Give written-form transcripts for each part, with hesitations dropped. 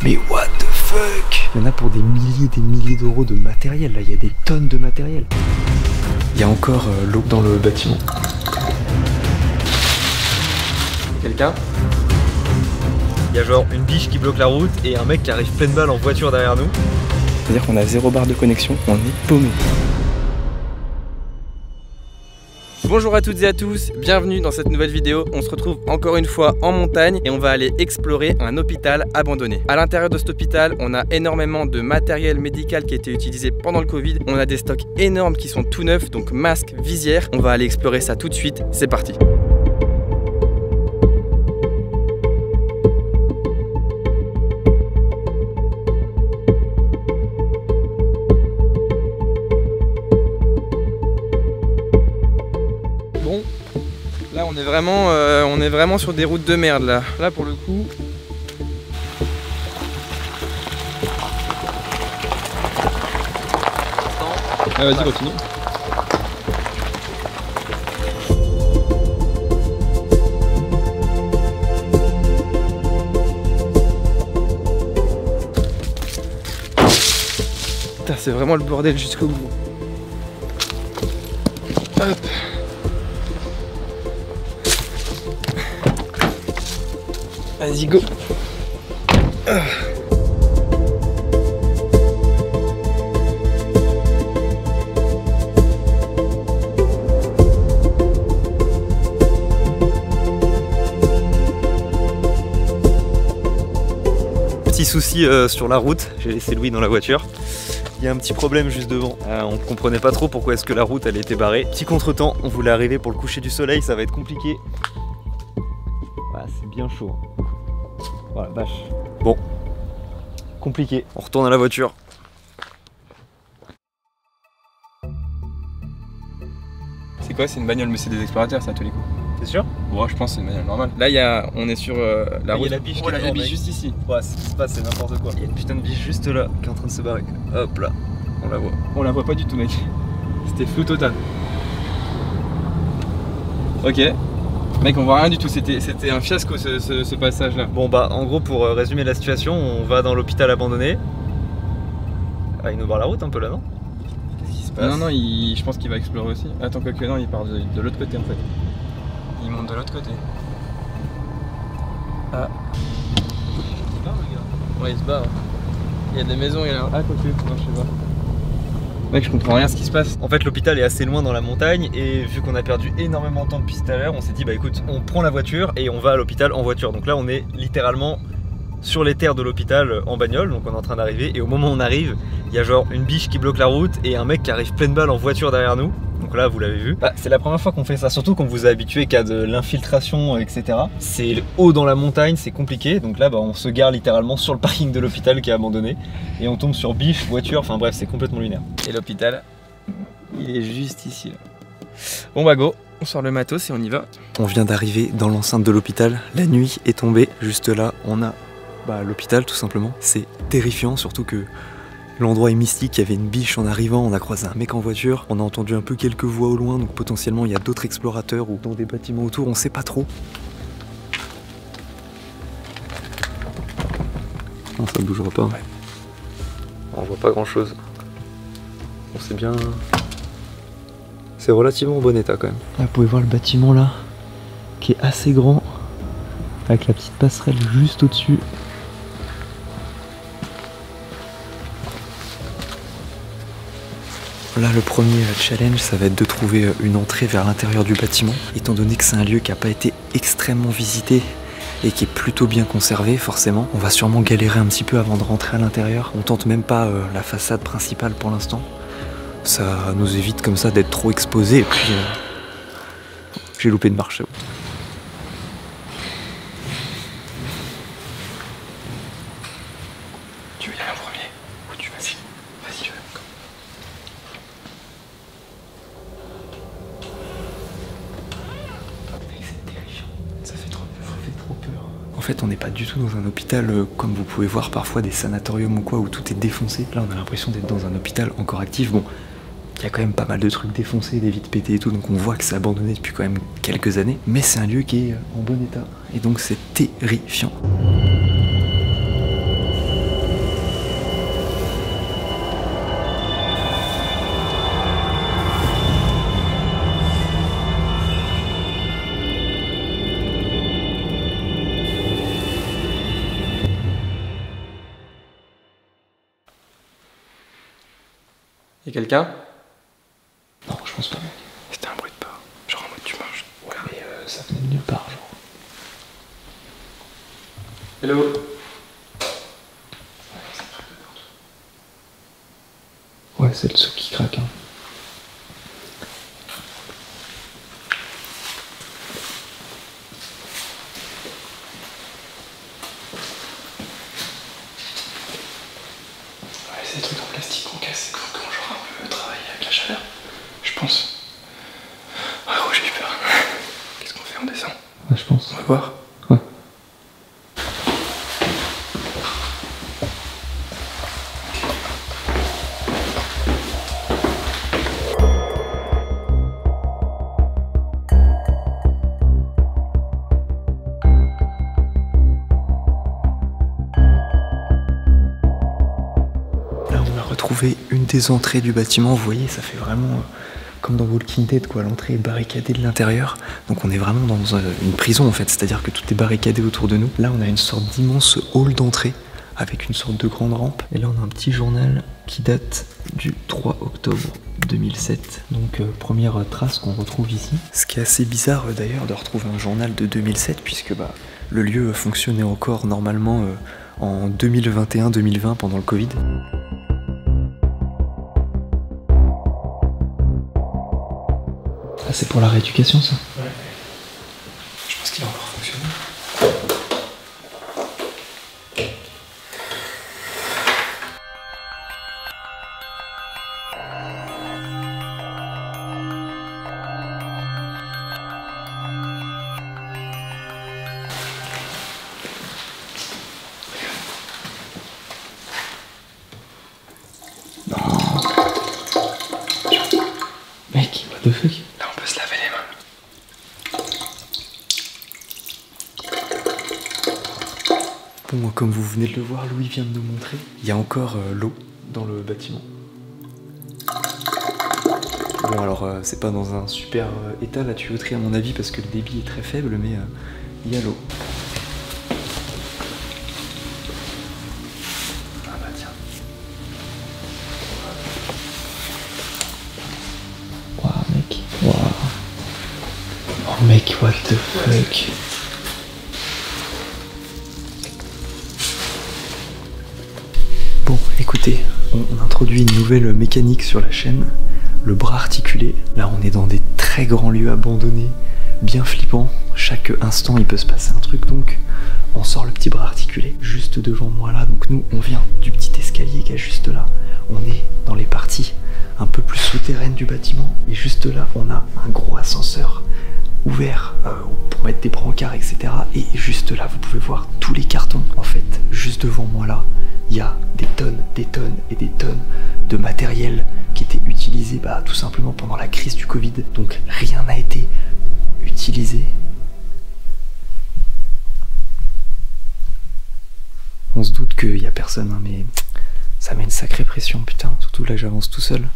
Mais what the fuck? Il y en a pour des milliers d'euros de matériel, là, il y a des tonnes de matériel. Il y a encore l'eau dans le bâtiment. Quelqu'un? Il y a genre une biche qui bloque la route et un mec qui arrive pleine balle en voiture derrière nous. C'est-à-dire qu'on a 0 barre de connexion, on est paumé. Bonjour à toutes et à tous, bienvenue dans cette nouvelle vidéo. On se retrouve encore une fois en montagne et on va aller explorer un hôpital abandonné. À l'intérieur de cet hôpital, on a énormément de matériel médical qui a été utilisé pendant le Covid. On a des stocks énormes qui sont tout neufs, donc masques, visières. On va aller explorer ça tout de suite, c'est parti. Là on est vraiment sur des routes de merde là. Là pour le coup. Ah vas-y continue. Putain c'est vraiment le bordel jusqu'au bout. Hop. Vas-y, go. Petit souci sur la route, j'ai laissé Louis dans la voiture. Il y a un petit problème juste devant. On ne comprenait pas trop pourquoi est-ce que la route elle était barrée. Petit contretemps, on voulait arriver pour le coucher du soleil, ça va être compliqué. Ah, c'est bien chaud. Voilà, vache. Bon, compliqué. On retourne à la voiture. C'est quoi? C'est une bagnole, mais c'est des explorateurs ça à tous les coups. C'est sûr? Ouais, je pense que c'est une bagnole normale. Là on est sur la route. Il y a la biche Oh, la biche juste ici. Ouais, ce qui se passe, c'est n'importe quoi. Il y a une putain de biche juste là qui est en train de se barrer. Hop là, on la voit. On la voit pas du tout, mec. C'était flou total. Ok. Mec, on voit rien du tout, c'était un fiasco ce passage là. Bon bah en gros pour résumer la situation, on va dans l'hôpital abandonné. Ah, il nous barre la route un peu là, non? Qu'est-ce qui se passe? Non, je pense qu'il va explorer aussi. Attends, quoique non, il part de l'autre côté en fait. Il monte de l'autre côté. Ah. Il se barre le gars? Ouais, il se barre. Il y a des maisons, il y a là. Ah, quoique, non, je sais pas. Mec, je comprends rien ce qui se passe. En fait l'hôpital est assez loin dans la montagne et vu qu'on a perdu énormément de temps depuis tout à l'heure, on s'est dit bah écoute, on prend la voiture et on va à l'hôpital en voiture. Donc là on est littéralement sur les terres de l'hôpital en bagnole, donc on est en train d'arriver et au moment où on arrive, il y a genre une biche qui bloque la route et un mec qui arrive pleine balle en voiture derrière nous. Donc là vous l'avez vu. Bah, c'est la première fois qu'on fait ça, surtout qu'on vous a habitué qu'à de l'infiltration etc. C'est haut dans la montagne, c'est compliqué. Donc là bah, on se gare littéralement sur le parking de l'hôpital qui est abandonné et on tombe sur biche, voiture, enfin bref c'est complètement lunaire. Et l'hôpital, il est juste ici là. Bon bah go, on sort le matos et on y va. On vient d'arriver dans l'enceinte de l'hôpital, la nuit est tombée, juste là on a l'hôpital tout simplement. C'est terrifiant, surtout que l'endroit est mystique, il y avait une biche en arrivant, on a croisé un mec en voiture, on a entendu un peu quelques voix au loin, donc potentiellement il y a d'autres explorateurs ou dans des bâtiments autour, on sait pas trop. Non, ça bougera pas. Ouais. On voit pas grand chose. On sait bien... C'est relativement en bon état quand même. Là, vous pouvez voir le bâtiment là, qui est assez grand, avec la petite passerelle juste au-dessus. Là, le premier challenge, ça va être de trouver une entrée vers l'intérieur du bâtiment. Étant donné que c'est un lieu qui n'a pas été extrêmement visité et qui est plutôt bien conservé, forcément, on va sûrement galérer un petit peu avant de rentrer à l'intérieur. On tente même pas la façade principale pour l'instant. Ça nous évite comme ça d'être trop exposé et puis j'ai loupé de marche. Tu veux y aller en premier? Ou tu vas-y? Vas-y, je vais. C'est terrifiant. Ça fait trop peur. En fait, on n'est pas du tout dans un hôpital comme vous pouvez voir parfois des sanatoriums ou quoi où tout est défoncé. Là, on a l'impression d'être dans un hôpital encore actif. Bon, il y a quand même pas mal de trucs défoncés, des vitres pétées et tout, donc on voit que c'est abandonné depuis quand même quelques années. Mais c'est un lieu qui est en bon état, et donc c'est terrifiant. Y'a quelqu'un? Non, je pense pas. C'était un bruit de pas. Genre en mode tu manges. Ouais, mais ça venait de nulle part, genre. Hello? Ouais, c'est le seau qui craque. Hein. Ouais, c'est des trucs en plastique qu'on casse, c'est quand genre un peu travailler avec la chaleur. Je pense. Ah ouais, j'ai eu peur. Qu'est-ce qu'on fait? On descend? Ouais, je pense. On va voir. Ouais. Trouver une des entrées du bâtiment, vous voyez, ça fait vraiment comme dans Walking Dead, quoi. L'entrée est barricadée de l'intérieur, donc on est vraiment dans une prison en fait, c'est-à-dire que tout est barricadé autour de nous. Là on a une sorte d'immense hall d'entrée avec une sorte de grande rampe, et là on a un petit journal qui date du 3 octobre 2007, donc première trace qu'on retrouve ici. Ce qui est assez bizarre d'ailleurs de retrouver un journal de 2007, puisque le lieu fonctionnait encore normalement en 2021-2020 pendant le Covid. Ah, c'est pour la rééducation, ça? Ouais. Je pense qu'il a encore fonctionné. Non. Mec, what the fuck? Là, on peut se laver les mains. Bon, comme vous venez de le voir, Louis vient de nous montrer, il y a encore l'eau dans le bâtiment. Bon, alors c'est pas dans un super état la tuyauterie à mon avis, parce que le débit est très faible, mais il y a l'eau. Ah bah tiens. Waouh mec, waouh. Oh mec, what the fuck. Bon, écoutez, on introduit une nouvelle mécanique sur la chaîne, le bras articulé. Là, on est dans des très grands lieux abandonnés, bien flippants. Chaque instant, il peut se passer un truc, donc on sort le petit bras articulé juste devant moi là. Donc nous, on vient du petit escalier qui est juste là. On est dans les parties un peu plus souterraines du bâtiment. Et juste là, on a un gros ascenseur ouvert pour mettre des brancards, etc. Et juste là, vous pouvez voir tous les cartons. En fait, juste devant moi là, il y a des tonnes et des tonnes de matériel qui était utilisé tout simplement pendant la crise du Covid. Donc rien n'a été utilisé. On se doute qu'il n'y a personne, hein, mais ça met une sacrée pression, putain. Surtout là, j'avance tout seul.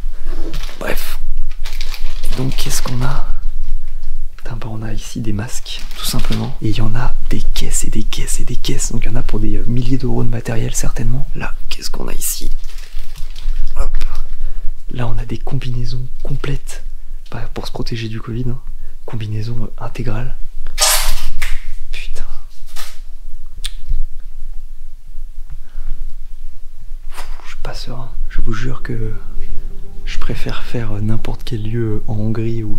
Bref. Donc qu'est-ce qu'on a? On a ici des masques, tout simplement. Et il y en a des caisses et des caisses et des caisses. Donc il y en a pour des milliers d'euros de matériel, certainement. Là, qu'est-ce qu'on a ici? Hop. Là, on a des combinaisons complètes pour se protéger du Covid. Hein. Combinaison intégrale. Putain. Je suis pas serein. Je vous jure que je préfère faire n'importe quel lieu en Hongrie où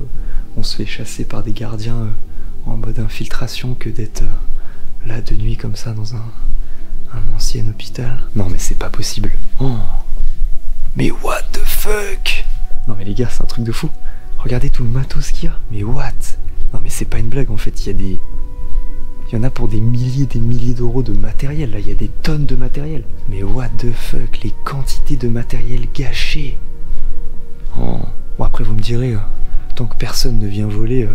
on se fait chasser par des gardiens en mode infiltration que d'être là de nuit comme ça dans un ancien hôpital. Non mais c'est pas possible. Oh. Mais what the fuck? Non mais les gars, c'est un truc de fou. Regardez tout le matos qu'il y a. Mais what? Non mais c'est pas une blague en fait, il y en a pour des milliers d'euros de matériel. Là, il y a des tonnes de matériel. Mais what the fuck, les quantités de matériel gâché. Oh. Bon après vous me direz, tant que personne ne vient voler,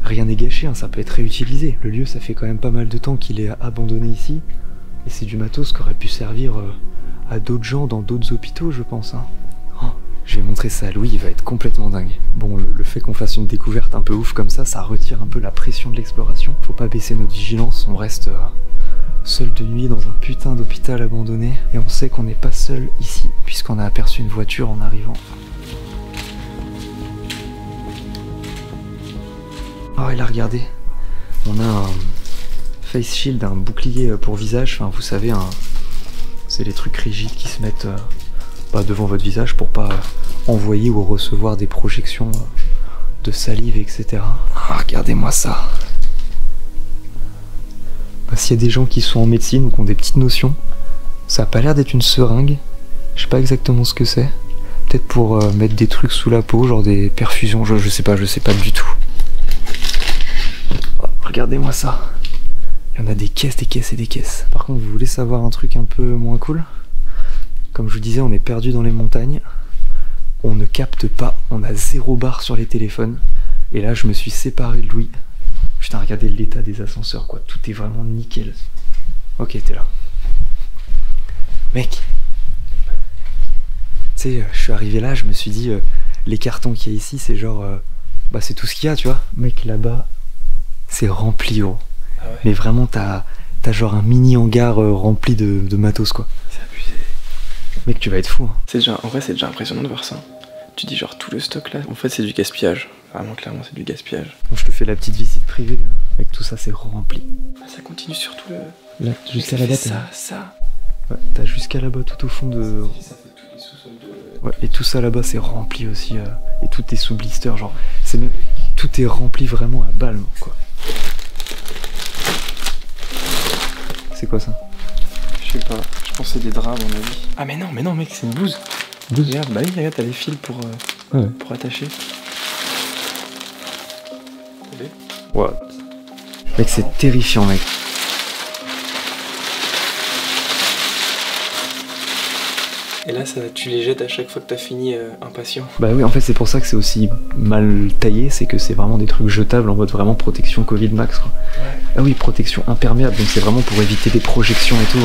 rien n'est gâché, hein, ça peut être réutilisé. Le lieu, ça fait quand même pas mal de temps qu'il est abandonné ici. Et c'est du matos qui aurait pu servir à d'autres gens dans d'autres hôpitaux, je pense. Hein. Oh, je vais montrer ça à Louis, il va être complètement dingue. Bon, le fait qu'on fasse une découverte un peu ouf comme ça retire un peu la pression de l'exploration. Faut pas baisser notre vigilance, on reste seul de nuit dans un putain d'hôpital abandonné. Et on sait qu'on n'est pas seul ici. puisqu'on a aperçu une voiture en arrivant. Oh, et là, regardez, on a un face shield, un bouclier pour visage, enfin vous savez, c'est les trucs rigides qui se mettent devant votre visage pour pas envoyer ou recevoir des projections de salive, etc. Ah, regardez-moi ça. S'il y a des gens qui sont en médecine ou qui ont des petites notions, ça a pas l'air d'être une seringue. Je sais pas exactement ce que c'est. Peut-être pour mettre des trucs sous la peau, genre des perfusions, je sais pas du tout. Oh, regardez-moi ça. Il y en a des caisses, des caisses et des caisses. Par contre, vous voulez savoir un truc un peu moins cool? Comme je vous disais, on est perdu dans les montagnes. On ne capte pas, on a 0 barre sur les téléphones. Et là, je me suis séparé de Louis. Putain, regardez l'état des ascenseurs, quoi. Tout est vraiment nickel. Ok, t'es là. Mec, tu sais, je suis arrivé là, je me suis dit, les cartons qu'il y a ici, c'est genre, c'est tout ce qu'il y a, tu vois. Mec, là-bas, c'est rempli, gros. Ah ouais. Mais vraiment, t'as genre un mini hangar rempli de matos, quoi. C'est abusé. Mec, tu vas être fou. Hein. En vrai, c'est déjà impressionnant de voir ça. Tu dis genre tout le stock là, en fait c'est du gaspillage. Vraiment clairement c'est du gaspillage. Bon, je te fais la petite visite privée, avec tout ça c'est rempli. Ah, ça continue sur tout le... Là, jusqu'à là-bas, ça. Ouais, t'as jusqu'à là-bas tout au fond de... Ça fait tous les sous-sols de... Ouais, et tout ça là-bas c'est rempli aussi, et tout est sous blister, genre, tout est rempli vraiment à balle, quoi. C'est quoi ça? Je sais pas, je pense que c'est des draps à mon avis. Ah mais non mec, c'est une blouse. Regarde, bah oui, regarde, t'as les fils pour attacher. What? Mec, c'est terrifiant, mec. Et là, tu les jettes à chaque fois que t'as fini un patient. Bah oui, en fait, c'est pour ça que c'est aussi mal taillé, c'est que c'est vraiment des trucs jetables en mode vraiment protection Covid max, quoi. Ouais. Ah oui, protection imperméable, donc c'est vraiment pour éviter des projections et tout.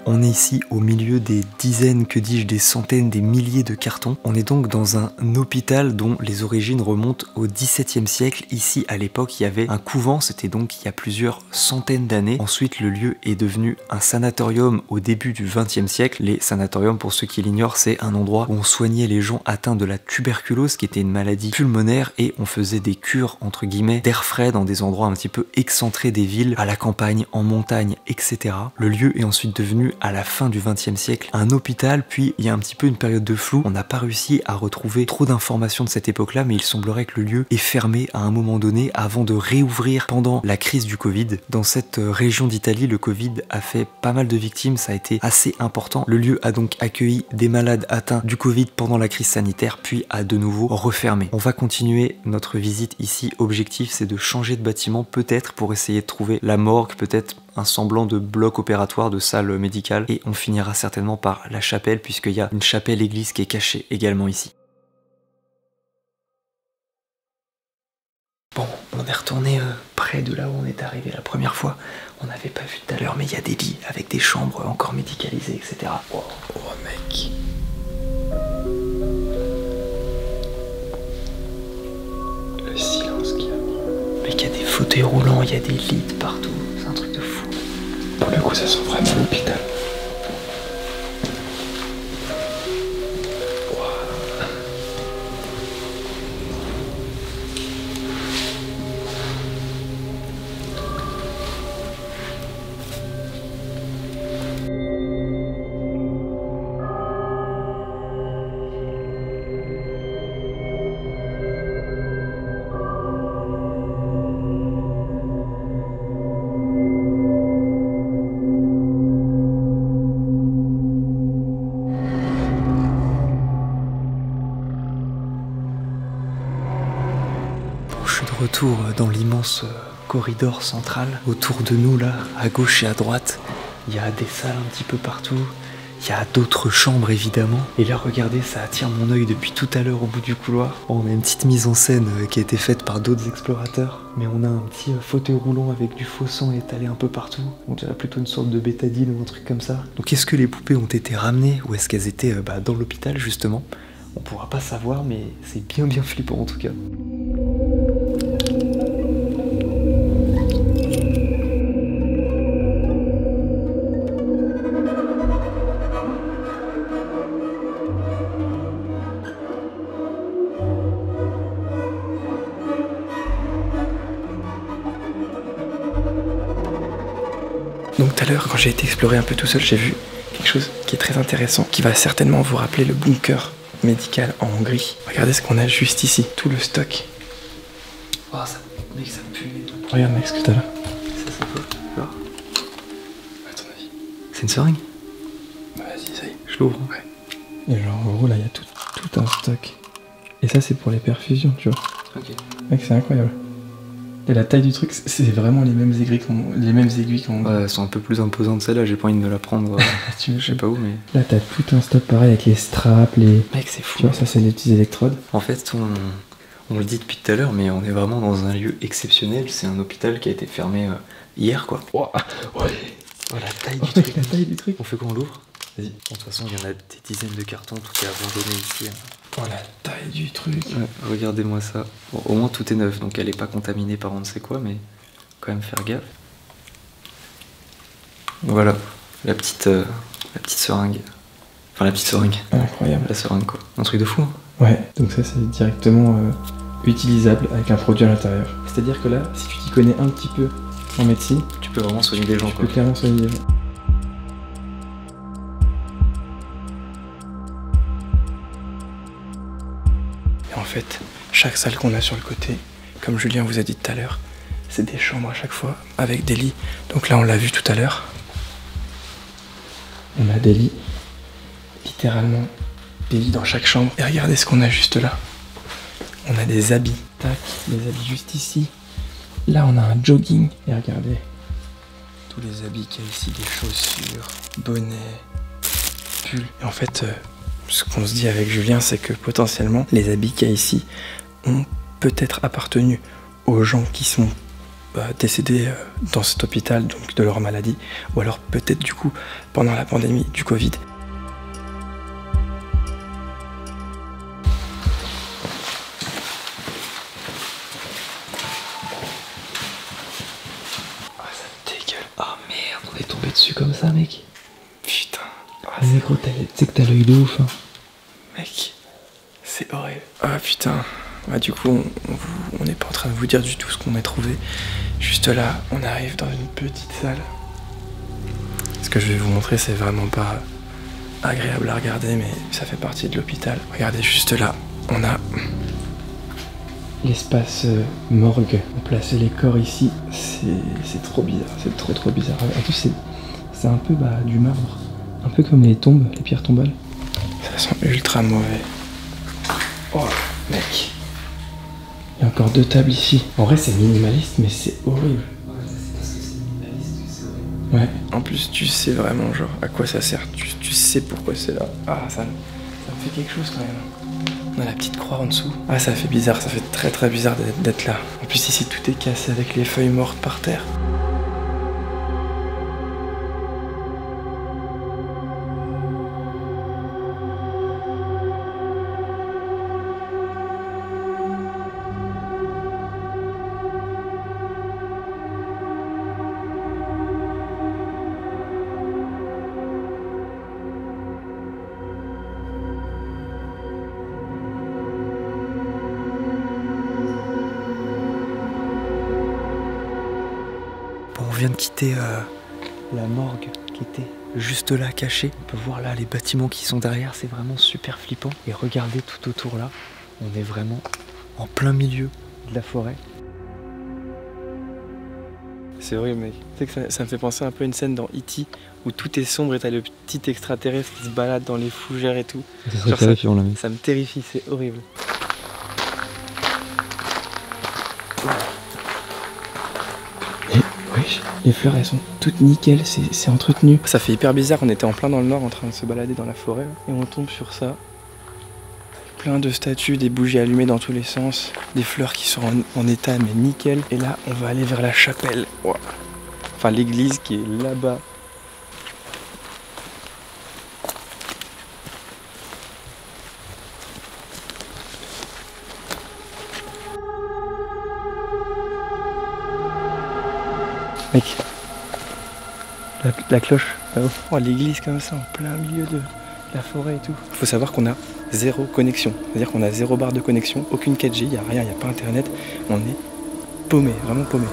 On est ici au milieu des dizaines, que dis-je, des centaines, des milliers de cartons. On est donc dans un hôpital dont les origines remontent au XVIIe siècle. Ici, à l'époque, il y avait un couvent, c'était donc il y a plusieurs centaines d'années. Ensuite, le lieu est devenu un sanatorium au début du XXe siècle. Les sanatoriums, pour ceux qui l'ignorent, c'est un endroit où on soignait les gens atteints de la tuberculose, qui était une maladie pulmonaire, et on faisait des cures, entre guillemets, d'air frais dans des endroits un petit peu excentrés des villes, à la campagne, en montagne, etc. Le lieu est ensuite devenu, à la fin du XXe siècle, un hôpital, puis il y a un petit peu une période de flou. On n'a pas réussi à retrouver trop d'informations de cette époque-là, mais il semblerait que le lieu est fermé à un moment donné avant de réouvrir pendant la crise du Covid. Dans cette région d'Italie, le Covid a fait pas mal de victimes, ça a été assez important. Le lieu a donc accueilli des malades atteints du Covid pendant la crise sanitaire, puis a de nouveau refermé. On va continuer notre visite ici. Objectif, c'est de changer de bâtiment, peut-être pour essayer de trouver la morgue, peut-être un semblant de bloc opératoire, de salle médicale, et on finira certainement par la chapelle, puisqu'il y a une chapelle-église qui est cachée également ici. Bon, on est retourné près de là où on est arrivé la première fois. On n'avait pas vu tout à l'heure, mais il y a des lits avec des chambres encore médicalisées, etc. Oh, mec. Le silence qu'il y a. Mec, il y a des fauteuils roulants, il y a des lits partout. C'est un truc de fou. Pour le coup, ça sent vraiment l'hôpital. Retour dans l'immense corridor central. Autour de nous, là, à gauche et à droite, il y a des salles un petit peu partout. Il y a d'autres chambres, évidemment. Et là, regardez, ça attire mon œil depuis tout à l'heure au bout du couloir. On a une petite mise en scène qui a été faite par d'autres explorateurs. Mais on a un petit fauteuil roulant avec du faux sang étalé un peu partout. On dirait plutôt une sorte de bétadine ou un truc comme ça. Donc est-ce que les poupées ont été ramenées ou est-ce qu'elles étaient dans l'hôpital, justement? On pourra pas savoir, mais c'est bien flippant en tout cas. Donc tout à l'heure, quand j'ai été explorer un peu tout seul, j'ai vu quelque chose qui est très intéressant, qui va certainement vous rappeler le bunker médical en Hongrie. Regardez ce qu'on a juste ici, tout le stock. Oh, ça, mec, ça pue. Regarde mec, ce que t'as là. Ça, c'est quoi? Alors, À ton avis? c'est une seringue? Vas-y, essaye. Je l'ouvre. Ouais. Et genre, en gros, là, il y a tout un stock. Et ça, c'est pour les perfusions, tu vois. Ok. Mec, c'est incroyable. Et la taille du truc, c'est vraiment les mêmes aiguilles qu'on... Ouais, elles sont un peu plus imposantes celle-là, j'ai pas envie de la prendre. Tu veux, Je sais pas où, mais. Là, t'as tout un stock pareil avec les straps, les... Mec, c'est fou. Tu vois, ça, c'est des petites électrodes. En fait, on le dit depuis tout à l'heure, mais on est vraiment dans un lieu exceptionnel. C'est un hôpital qui a été fermé hier, quoi. Oh, ouais. Oh, la taille du truc. La taille du truc. On fait quoi, on l'ouvre? Vas-y. De toute façon, il y en a des dizaines de cartons, tout est abandonné ici. Oh, la taille du truc. Ouais, regardez-moi ça. Bon, au moins, tout est neuf, donc elle est pas contaminée par on ne sait quoi, mais quand même faire gaffe. Voilà, la petite seringue. Enfin, la petite seringue. Incroyable. La seringue, quoi. Un truc de fou, hein. Ouais, donc ça, c'est directement utilisable avec un produit à l'intérieur. C'est-à-dire que là, si tu t'y connais un petit peu en médecine, Tu peux vraiment soigner des gens, tu quoi. peux clairement soigner les gens. Et en fait, chaque salle qu'on a sur le côté, comme Julien vous a dit tout à l'heure, c'est des chambres à chaque fois avec des lits. Donc là, on l'a vu tout à l'heure. On a des lits, littéralement des lits dans chaque chambre. Et regardez ce qu'on a juste là. On a des habits. Tac, les habits juste ici. Là, on a un jogging. Et regardez tous les habits qu'il y a ici, des chaussures, bonnets, pulls. Et en fait, ce qu'on se dit avec Julien, c'est que potentiellement, les habits qu'il y a ici ont peut-être appartenu aux gens qui sont décédés dans cet hôpital, donc de leur maladie, ou alors peut-être du coup pendant la pandémie du Covid. Ah, ça dégueule. Ah merde, on est tombé dessus comme ça, mec. Putain, Ah, mais gros, tu sais que t'as l'œil de ouf, hein. mec, c'est horrible. Ah putain. Bah, du coup, on n'est pas en train de vous dire du tout ce qu'on a trouvé. Juste là, on arrive dans une petite salle. Ce que je vais vous montrer, c'est vraiment pas agréable à regarder, mais ça fait partie de l'hôpital. Regardez juste là, on a l'espace morgue. On plaçait les corps ici. C'est trop bizarre, c'est trop bizarre. En plus, c'est un peu du marbre. Un peu comme les tombes, les pierres tombales. Ça sent ultra mauvais. Oh, mec. Il y a encore 2 tables ici. En vrai, c'est minimaliste, mais c'est horrible. Ouais. En plus, tu sais vraiment, genre, à quoi ça sert. Tu sais pourquoi c'est là. Ah, ça me fait quelque chose quand même. On a la petite croix en dessous. Ah, ça fait bizarre, ça fait très bizarre d'être là. En plus, ici, tout est cassé avec les feuilles mortes par terre. Bon, on vient de quitter la morgue qui était juste là, cachée. On peut voir là les bâtiments qui sont derrière, c'est vraiment super flippant. Et regardez tout autour là, on est vraiment en plein milieu de la forêt. C'est horrible, mec. Tu sais que ça me fait penser un peu à une scène dans E.T. où tout est sombre et t'as le petit extraterrestre qui se balade dans les fougères et tout. Genre terrifiant là, mec. Ça me terrifie, c'est horrible. Et wesh, les fleurs elles sont toutes nickel, c'est entretenu. Ça fait hyper bizarre, on était en plein dans le nord en train de se balader dans la forêt là, et on tombe sur ça. Plein de statues, des bougies allumées dans tous les sens, des fleurs qui sont en état mais nickel. Et là on va aller vers la chapelle, wow. Enfin l'église qui est là-bas. Mec, la cloche là-haut. Oh, l'église comme ça en plein milieu de la forêt et tout. Faut savoir qu'on a 0 connexion, c'est-à-dire qu'on a 0 barre de connexion, aucune 4G, il n'y a rien, il n'y a pas internet, on est paumé, vraiment paumé.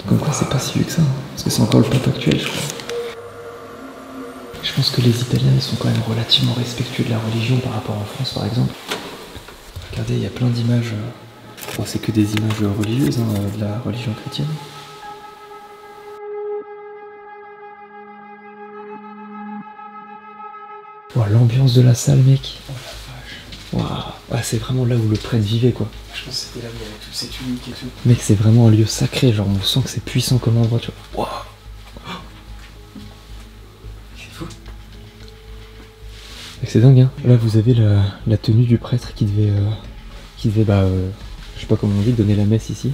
Comme quoi c'est pas si vieux que ça, hein, parce que c'est encore le pape actuel, je crois. Je pense que les Italiens ils sont quand même relativement respectueux de la religion par rapport en France par exemple. Regardez, il y a plein d'images. Bon, c'est que des images religieuses hein, de la religion chrétienne. Oh, l'ambiance de la salle, mec. Oh la vache. Waouh. Ah, c'est vraiment là où le prêtre vivait, quoi. Je pense que c'était là où il y avait toutes ces tuniques et tout. Mec, c'est vraiment un lieu sacré. Genre, on sent que c'est puissant comme endroit, tu vois. Waouh. C'est fou. C'est dingue, hein. Là, vous avez la tenue du prêtre qui devait je sais pas comment on dit, donner la messe ici.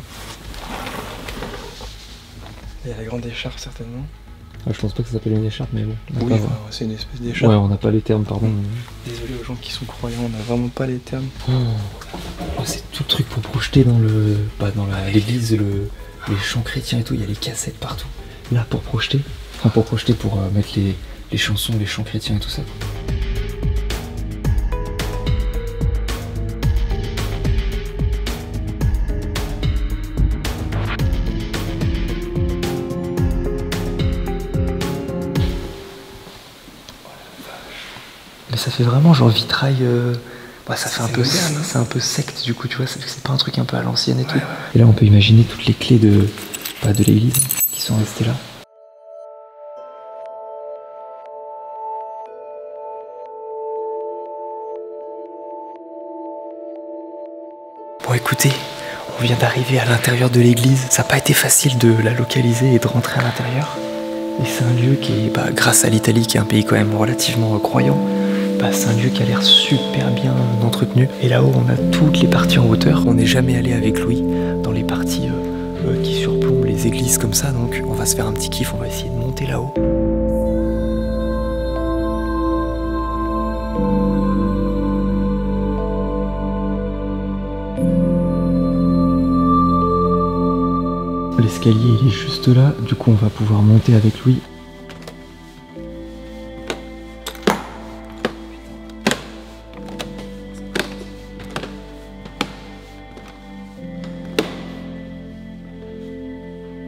Il y a la grande écharpe, certainement. Ah, je pense pas que ça s'appelle une écharpe, mais bon. Oui, enfin, c'est une espèce d'écharpe. Ouais, on n'a pas les termes, pardon. Désolé aux gens qui sont croyants, on n'a vraiment pas les termes. Oh, c'est tout le truc pour projeter dans le. Bah, dans l'église, les chants chrétiens et tout, il y a les cassettes partout. Là, pour projeter. Enfin, pour projeter, pour mettre les chansons, les chants chrétiens et tout ça. Mais ça fait vraiment genre vitrail. Bah, ça fait un peu, moderne, hein. C'est un peu secte du coup, tu vois. C'est pas un truc un peu à l'ancienne et tout. Ouais. Et là, on peut imaginer toutes les clés de l'église qui sont restées là. Bon, écoutez, on vient d'arriver à l'intérieur de l'église. Ça n'a pas été facile de la localiser et de rentrer à l'intérieur. Et c'est un lieu qui est, grâce à l'Italie, qui est un pays quand même relativement croyant, c'est un lieu qui a l'air super bien entretenu. Et là-haut, on a toutes les parties en hauteur. On n'est jamais allé avec Louis dans les parties qui surplombent les églises comme ça. Donc on va se faire un petit kiff, on va essayer de monter là-haut. L'escalier il est juste là, du coup on va pouvoir monter avec Louis.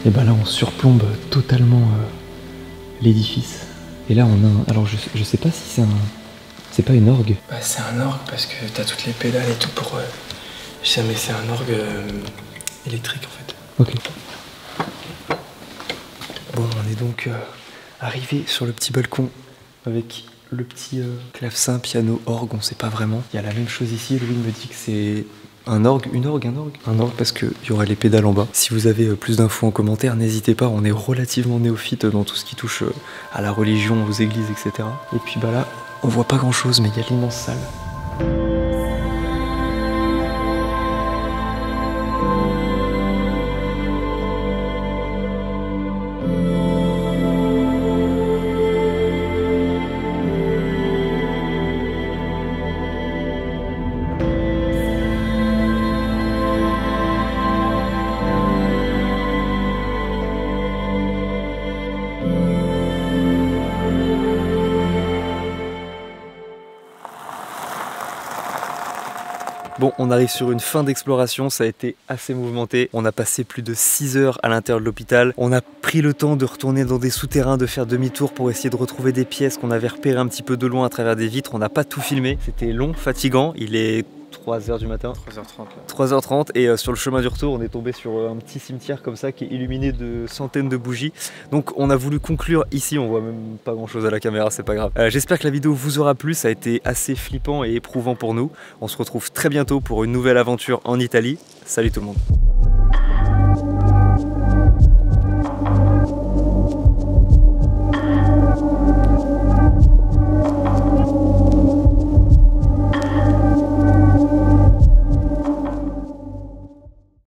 Et bah là on surplombe totalement l'édifice. Et là on a un... Alors je sais pas si c'est un... C'est pas une orgue. Bah c'est un orgue parce que t'as toutes les pédales et tout pour... Je sais mais c'est un orgue électrique en fait. Ok. Bon on est donc arrivé sur le petit balcon avec le petit clavecin, piano, orgue, on sait pas vraiment. Il y a la même chose ici, Louis me dit que c'est... Un orgue parce qu'il y aura les pédales en bas. Si vous avez plus d'infos en commentaire, n'hésitez pas, on est relativement néophyte dans tout ce qui touche à la religion, aux églises, etc. Et puis bah là, on voit pas grand chose, mais il y a l'immense salle. Bon, on arrive sur une fin d'exploration, ça a été assez mouvementé. On a passé plus de 6 heures à l'intérieur de l'hôpital. On a pris le temps de retourner dans des souterrains, de faire demi-tour pour essayer de retrouver des pièces qu'on avait repérées un petit peu de loin à travers des vitres. On n'a pas tout filmé, c'était long, fatigant. Il est 3h du matin. 3h30. 3h30 et sur le chemin du retour, on est tombé sur un petit cimetière comme ça qui est illuminé de centaines de bougies. Donc on a voulu conclure ici, on voit même pas grand chose à la caméra, c'est pas grave. J'espère que la vidéo vous aura plu, ça a été assez flippant et éprouvant pour nous. On se retrouve très bientôt pour une nouvelle aventure en Italie. Salut tout le monde.